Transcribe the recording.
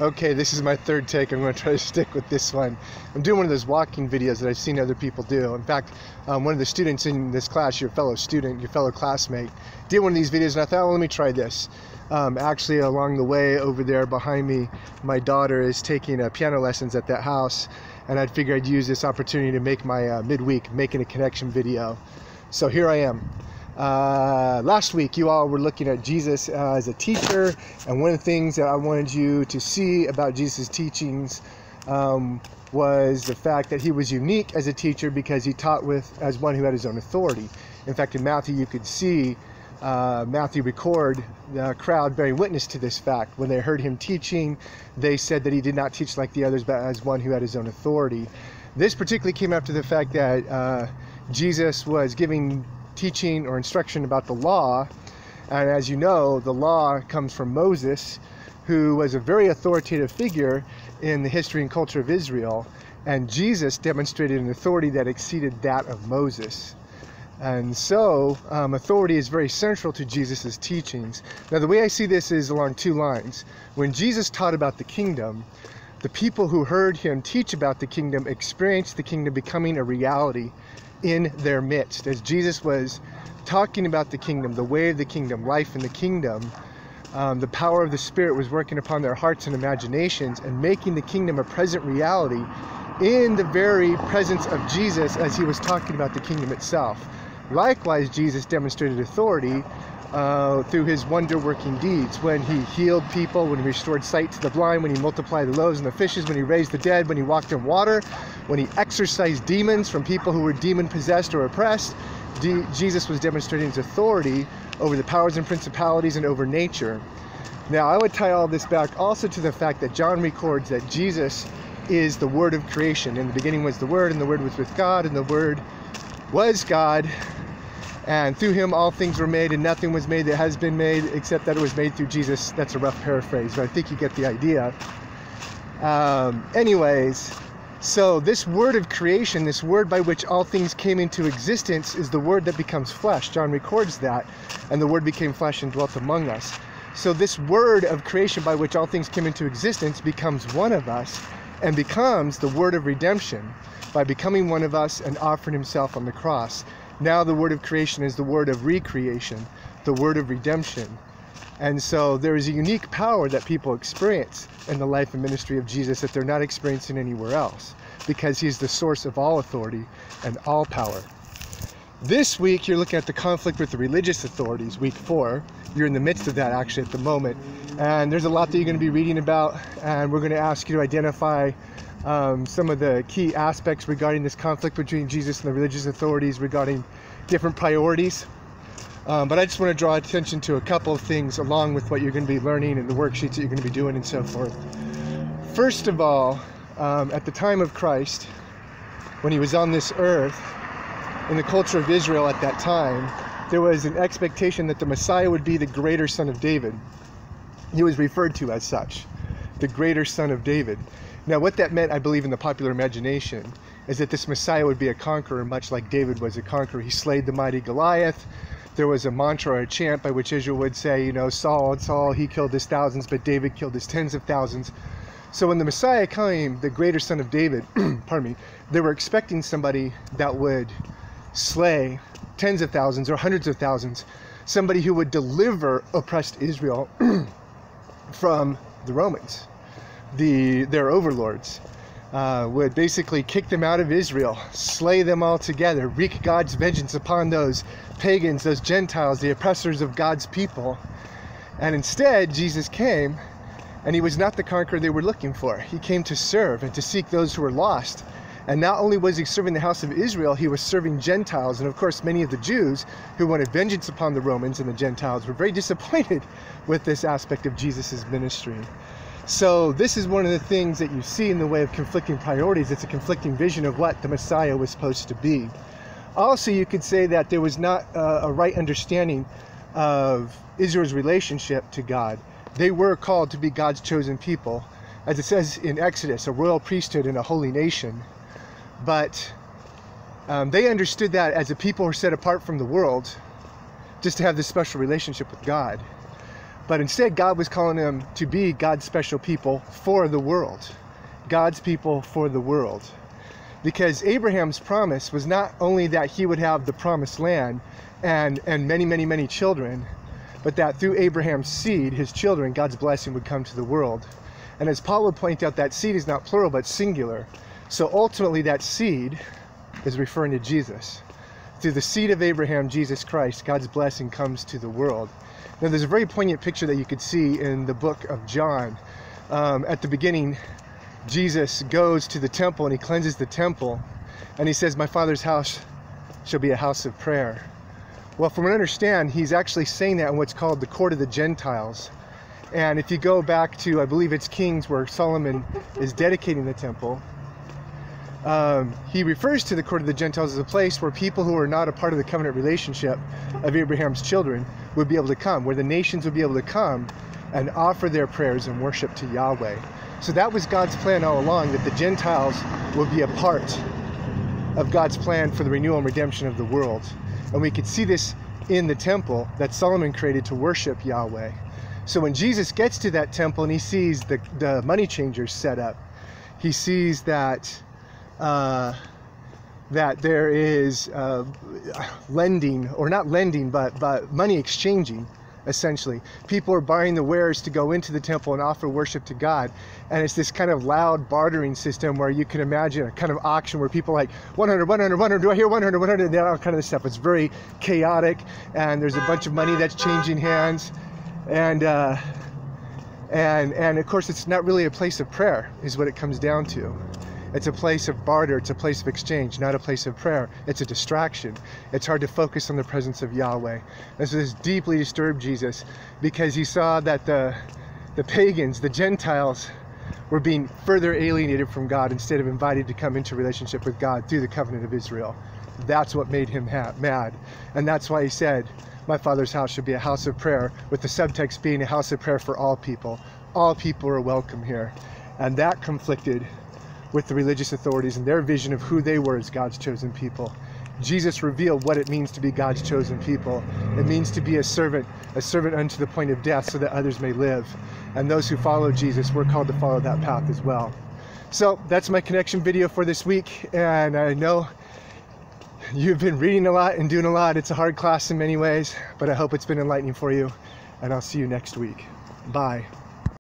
Okay, this is my third take. I'm going to try to stick with this one. I'm doing one of those walking videos that I've seen other people do. In fact, one of the students in this class, your fellow student, your fellow classmate, did one of these videos, and I thought, well, let me try this. Actually, along the way over there behind me, my daughter is taking piano lessons at that house, and I figured I'd use this opportunity to make my midweek Making a Connection video. So here I am. Last week you all were looking at Jesus as a teacher, and one of the things that I wanted you to see about Jesus' teachings was the fact that he was unique as a teacher because he taught as one who had his own authority. In fact, in Matthew you could see Matthew record the crowd bearing witness to this fact. When they heard him teaching, they said that he did not teach like the others, but as one who had his own authority. This particularly came after the fact that Jesus was giving teaching or instruction about the law, and as you know, the law comes from Moses, who was a very authoritative figure in the history and culture of Israel, and Jesus demonstrated an authority that exceeded that of Moses. And so authority is very central to Jesus's teachings. Now, the way I see this is along two lines. When Jesus taught about the kingdom, the people who heard him teach about the kingdom experienced the kingdom becoming a reality in their midst. As Jesus was talking about the kingdom, the way of the kingdom, life in the kingdom, the power of the Spirit was working upon their hearts and imaginations and making the kingdom a present reality in the very presence of Jesus as he was talking about the kingdom itself. Likewise, Jesus demonstrated authority through his wonder-working deeds, when he healed people, when he restored sight to the blind, when he multiplied the loaves and the fishes, when he raised the dead, when he walked in water, when he exorcised demons from people who were demon-possessed or oppressed. Jesus was demonstrating his authority over the powers and principalities and over nature. Now, I would tie all this back also to the fact that John records that Jesus is the Word of creation. In the beginning was the Word, and the Word was with God, and the Word was God. And through him all things were made, and nothing was made that has been made except that it was made through Jesus. That's a rough paraphrase, but I think you get the idea. Anyways, so this word of creation, this word by which all things came into existence, is the word that becomes flesh. John records that, and the word became flesh and dwelt among us. So this word of creation by which all things came into existence becomes one of us and becomes the word of redemption by becoming one of us and offering himself on the cross. Now the word of creation is the word of recreation, the word of redemption. And so there is a unique power that people experience in the life and ministry of Jesus that they're not experiencing anywhere else, because he's the source of all authority and all power. This week you're looking at the conflict with the religious authorities, week 4. You're in the midst of that actually at the moment. And there's a lot that you're going to be reading about, and we're going to ask you to identify some of the key aspects regarding this conflict between Jesus and the religious authorities regarding different priorities. But I just want to draw attention to a couple of things along with what you're going to be learning and the worksheets that you're going to be doing and so forth. First of all, at the time of Christ, when he was on this earth, in the culture of Israel at that time, there was an expectation that the Messiah would be the greater son of David. He was referred to as such, the greater son of David. Now, what that meant, I believe, in the popular imagination, is that this Messiah would be a conqueror, much like David was a conqueror. He slayed the mighty Goliath. There was a mantra or a chant by which Israel would say, you know, Saul, he killed his thousands, but David killed his tens of thousands. So when the Messiah came, the greater son of David, pardon me, they were expecting somebody that would slay tens of thousands or hundreds of thousands, somebody who would deliver oppressed Israel from the Romans. Their overlords would basically kick them out of Israel, slay them all together, wreak God's vengeance upon those pagans, those Gentiles, the oppressors of God's people. And instead, Jesus came, and he was not the conqueror they were looking for. He came to serve and to seek those who were lost. And not only was he serving the house of Israel, he was serving Gentiles. And of course, many of the Jews who wanted vengeance upon the Romans and the Gentiles were very disappointed with this aspect of Jesus' ministry. So this is one of the things that you see in the way of conflicting priorities. It's a conflicting vision of what the Messiah was supposed to be. Also, you could say that there was not a right understanding of Israel's relationship to God. They were called to be God's chosen people, as it says in Exodus, a royal priesthood and a holy nation. But they understood that as a people who were set apart from the world, just to have this special relationship with God. But instead, God was calling them to be God's special people for the world. God's people for the world. Because Abraham's promise was not only that he would have the promised land and many, many, many children, but that through Abraham's seed, his children, God's blessing would come to the world. And as Paul would point out, that seed is not plural, but singular. So ultimately, that seed is referring to Jesus. Through the seed of Abraham, Jesus Christ, God's blessing comes to the world. Now, there's a very poignant picture that you could see in the book of John. At the beginning, Jesus goes to the temple and he cleanses the temple. And he says, my Father's house shall be a house of prayer. Well, from what I understand, he's actually saying that in what's called the court of the Gentiles. And if you go back to, I believe it's Kings, where Solomon is dedicating the temple, he refers to the court of the Gentiles as a place where people who are not a part of the covenant relationship of Abraham's children would be able to come, where the nations would be able to come and offer their prayers and worship to Yahweh. So that was God's plan all along, that the Gentiles would be a part of God's plan for the renewal and redemption of the world. And we could see this in the temple that Solomon created to worship Yahweh. So when Jesus gets to that temple and he sees the money changers set up, he sees that that there is lending, or not lending, but money exchanging, essentially. People are buying the wares to go into the temple and offer worship to God. And it's this kind of loud bartering system where you can imagine a kind of auction where people are like, 100, 100, 100, do I hear 100, 100, and all kind of stuff. It's very chaotic, and there's a bunch of money that's changing hands. And of course, it's not really a place of prayer, is what it comes down to. It's a place of barter, it's a place of exchange, not a place of prayer. It's a distraction. It's hard to focus on the presence of Yahweh. This deeply disturbed Jesus, because he saw that the pagans, the Gentiles, were being further alienated from God instead of invited to come into relationship with God through the covenant of Israel. That's what made him mad. And that's why he said, my Father's house should be a house of prayer, with the subtext being a house of prayer for all people. All people are welcome here. And that conflicted with the religious authorities and their vision of who they were as God's chosen people. Jesus revealed what it means to be God's chosen people. It means to be a servant unto the point of death so that others may live. And those who follow Jesus, we're called to follow that path as well. So that's my connection video for this week. And I know you've been reading a lot and doing a lot. It's a hard class in many ways, but I hope it's been enlightening for you. And I'll see you next week. Bye.